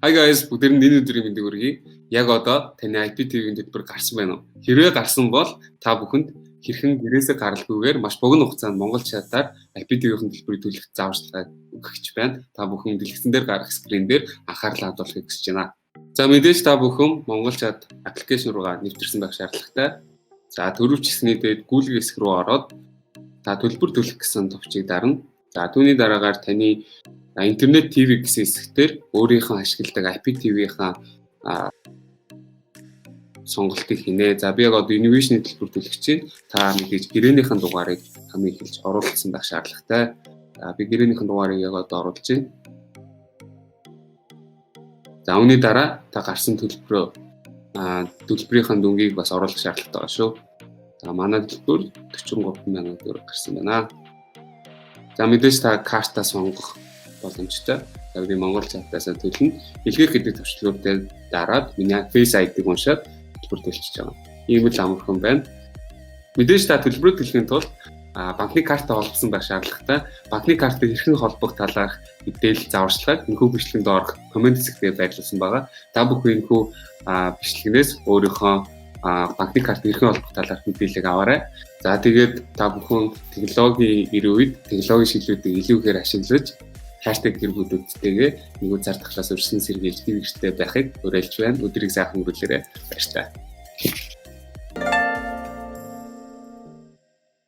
Hi guys, бүгдээр энэ өдрийн мэндийг хүргэе. Яг одоо таны IPTV-ийн төлбөр гарсан байна уу? Хэрвээ гарсан бол та бүхэнд хэрхэн гэрээсээ гаралгүйгээр маш богино хугацаанд монгол чатаар IPTV-ийн төлбөрийг төлөх зааварчилгааг өгч байна. Та бүхэн дэлгэцэн дээр гарах скрин дээр анхаарал хандуулахыг хүсэж байна. За мэдээж та бүхэн монгол чат аппликейшн руугаа нэвтэрсэн байх шаардлагатай. За төрөвч хэсгийн дээд Google хэсэг рүү ороод та төлбөр төлөх гэсэн товчийг дарна. За түүний дараагаар таны интернет ТV гэсэн хэсгээр өөрийнхөө ашигладаг IPTV-ийн сонголтыг хийнэ. За би яг одоо Innovation-ийн төлбөр төлөх чинь та мэдээж гэрээнийхэн дугаарыг хамгийн эхэлж оруулсан байх шаардлагатай. За би гэрээнийхэн дугаарыг яг одоо оруулж байна. За үүний дараа та гарсан төлбөрийн дүнгийг бас оруулах шаардлагатай байна шүү. За манай төлбөр 43,000 төгрөг гарсан байна. За мэдээж та картаа сонгох боломжтой. За би монгол чатаас төлнө. Илгээх гэдэг төвчлөртэй дараад миний Face ID-г уншаад төлбөр төлчихөж байгаа. Ийм л амархан байна. Мэдээж та төлбөрөө төлөхийн тулд банкны картаа холбосон байх шаардлагатай. Банкны картыг хэрхэн холбох талаарх мэдээлэл зааварчилгааг энэхүү бичлэгийн доорх комент хэсгээр байрлуулсан байгаа. Та бүхэн энэхүү бичлэгнээс өөрийнхөө банкны картыг хэрхэн холбох талаарх мэдээллийг аваарай. За тэгээд та бүхэн технологийн ирэх үед технологийн шилжүүлүүдийг илүү ихээр ашиглаж хаштаг гэргүүдтэйгээ нэгү зар талаас өрсөн сэргийлж дэрэгчтэй байхыг уриалж байна. Өдрийг сайхан өнгөрүүлээрэй. Баярлалаа.